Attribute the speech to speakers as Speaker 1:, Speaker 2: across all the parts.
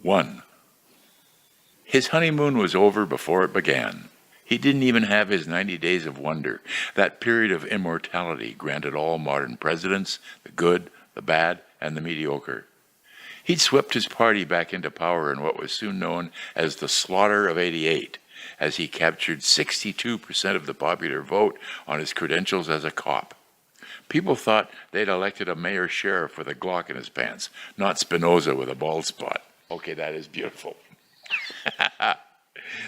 Speaker 1: 1. His honeymoon was over before it began. He didn't even have his 90 days of wonder, that period of immortality granted all modern presidents, the good, the bad, and the mediocre. He'd swept his party back into power in what was soon known as the Slaughter of '88, as he captured 62% of the popular vote on his credentials as a cop. People thought they'd elected a mayor sheriff with a Glock in his pants, not Spinoza with a bald spot. Okay, that is beautiful.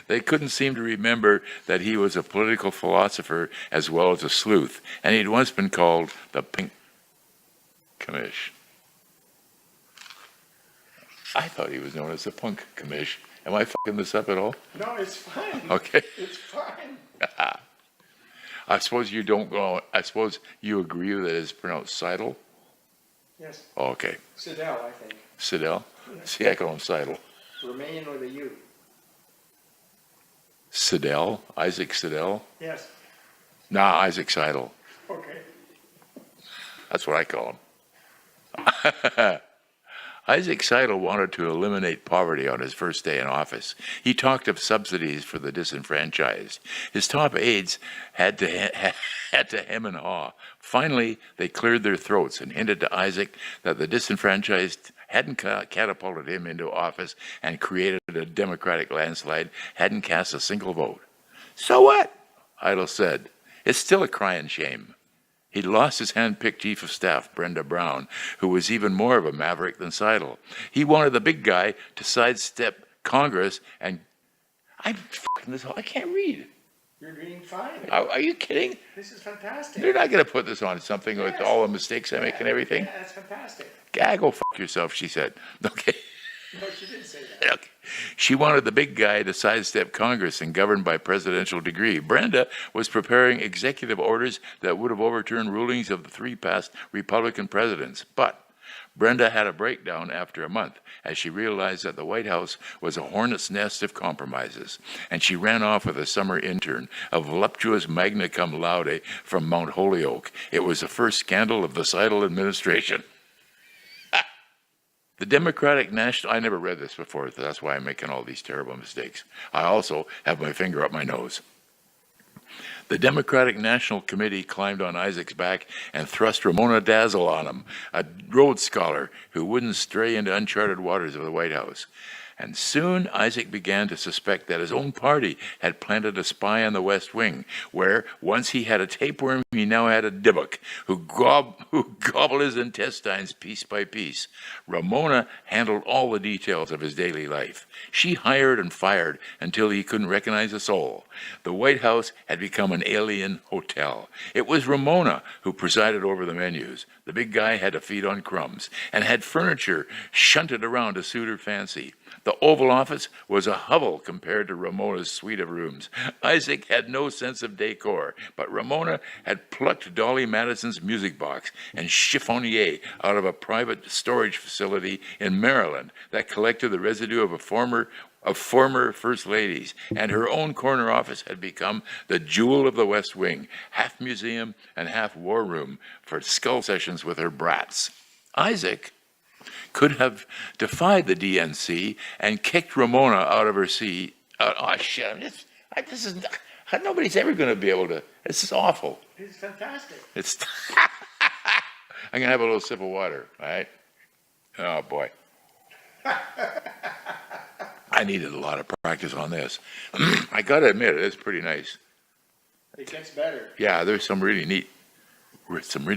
Speaker 1: They couldn't seem to remember that he was a political philosopher as well as a sleuth, and he'd once been called the Pink Commish. I thought he was known as the Punk Commish. Am I fucking this up at all?
Speaker 2: No, it's fine.
Speaker 1: Okay.
Speaker 2: It's fine.
Speaker 1: I suppose you don't go. I suppose you agree that it's pronounced Seidel?
Speaker 2: Yes.
Speaker 1: Oh, okay.
Speaker 2: Sidell, I think.
Speaker 1: Sidell? See, I call him Seidel.
Speaker 2: Remain with a U.
Speaker 1: Sidell? Isaac Sidell?
Speaker 2: Yes.
Speaker 1: Nah, Isaac Seidel.
Speaker 2: Okay.
Speaker 1: That's what I call him. Isaac Seidel wanted to eliminate poverty on his first day in office. He talked of subsidies for the disenfranchised. His top aides had to hem and haw. Finally, they cleared their throats and hinted to Isaac that the disenfranchised hadn't catapulted him into office and created a Democratic landslide, hadn't cast a single vote. So what? Idle said. It's still a crying shame. He'd lost his hand-picked chief of staff, Brenda Brown, who was even more of a maverick than Seidel. He wanted the big guy to sidestep Congress and... I can't read.
Speaker 2: You're reading fine.
Speaker 1: Are you kidding?
Speaker 2: This is fantastic.
Speaker 1: They're not going to put this on something with all the mistakes I make and everything.
Speaker 2: Yeah, that's fantastic.
Speaker 1: Go fuck yourself, she said. Okay.
Speaker 2: No, she didn't say that.
Speaker 1: Okay. She wanted the big guy to sidestep Congress and govern by presidential decree. Brenda was preparing executive orders that would have overturned rulings of the 3 past Republican presidents. But Brenda had a breakdown after a month as she realized that the White House was a hornet's nest of compromises, and she ran off with a summer intern, a voluptuous magna cum laude from Mount Holyoke. It was the first scandal of the Seidel administration. The Democratic National... I never read this before, so that's why I'm making all these terrible mistakes. I also have my finger up my nose. The Democratic National Committee climbed on Isaac's back and thrust Ramona Dazzle on him, a Rhodes Scholar who wouldn't stray into uncharted waters of the White House. And soon Isaac began to suspect that his own party had planted a spy on the West Wing, where once he had a tapeworm, he now had a Dybbuk, who gobbled his intestines piece by piece. Ramona handled all the details of his daily life. She hired and fired until he couldn't recognize a soul. The White House had become an alien hotel. It was Ramona who presided over the menus. The big guy had to feed on crumbs and had furniture shunted around to suit her fancy. The Oval Office was a hovel compared to Ramona's suite of rooms. Isaac had no sense of decor, but Ramona had plucked Dolly Madison's music box and chiffonier out of a private storage facility in Maryland that collected the residue of former first ladies, and her own corner office had become the jewel of the West Wing, half museum and half war room for skull sessions with her brats. Isaac could have defied the DNC and kicked Ramona out of her seat. Oh, shit. Nobody's ever going to be able to. This is awful.
Speaker 2: It's fantastic.
Speaker 1: I'm going to have a little sip of water, all right? Oh, boy. I needed a lot of practice on this. I got to admit, it's pretty nice.
Speaker 2: It gets better.
Speaker 1: Yeah, there's some really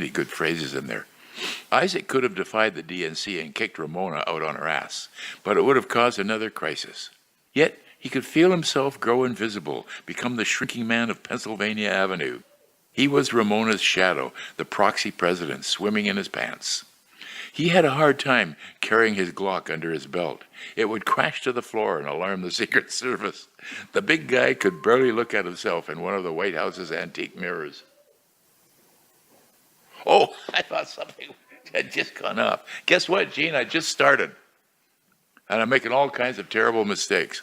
Speaker 1: good phrases in there. Isaac could have defied the DNC and kicked Ramona out on her ass, but it would have caused another crisis. Yet he could feel himself grow invisible, become the shrinking man of Pennsylvania Avenue. He was Ramona's shadow, the proxy president swimming in his pants. He had a hard time carrying his Glock under his belt. It would crash to the floor and alarm the Secret Service. The big guy could barely look at himself in one of the White House's antique mirrors. Oh, I thought something had just gone off. Guess what, Gene? I just started. And I'm making all kinds of terrible mistakes.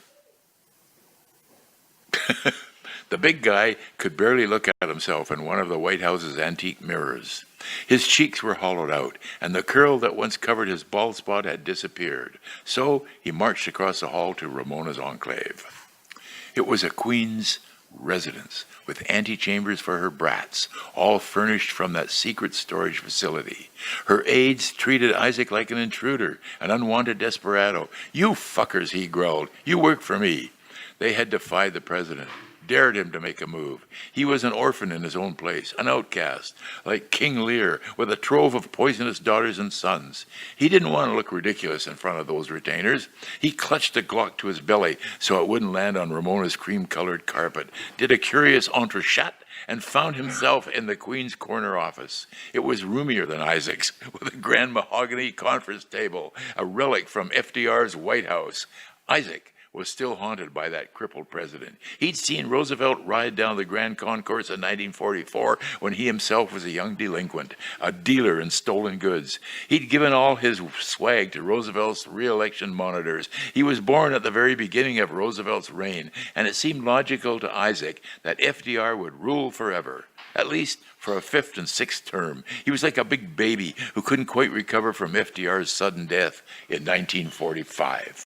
Speaker 1: The big guy could barely look at himself in one of the White House's antique mirrors. His cheeks were hollowed out, and the curl that once covered his bald spot had disappeared. So he marched across the hall to Ramona's enclave. It was a queen's residence, with antechambers for her brats, all furnished from that secret storage facility. Her aides treated Isaac like an intruder, an unwanted desperado. "You fuckers," he growled. "You work for me." They had defied the president, dared him to make a move. He was an orphan in his own place, an outcast, like King Lear, with a trove of poisonous daughters and sons. He didn't want to look ridiculous in front of those retainers. He clutched a Glock to his belly so it wouldn't land on Ramona's cream-colored carpet, did a curious entrechat, and found himself in the Queen's corner office. It was roomier than Isaac's, with a grand mahogany conference table, a relic from FDR's White House. Isaac was still haunted by that crippled president. He'd seen Roosevelt ride down the Grand Concourse in 1944 when he himself was a young delinquent, a dealer in stolen goods. He'd given all his swag to Roosevelt's re-election monitors. He was born at the very beginning of Roosevelt's reign, and it seemed logical to Isaac that FDR would rule forever, at least for a fifth and sixth term. He was like a big baby who couldn't quite recover from FDR's sudden death in 1945.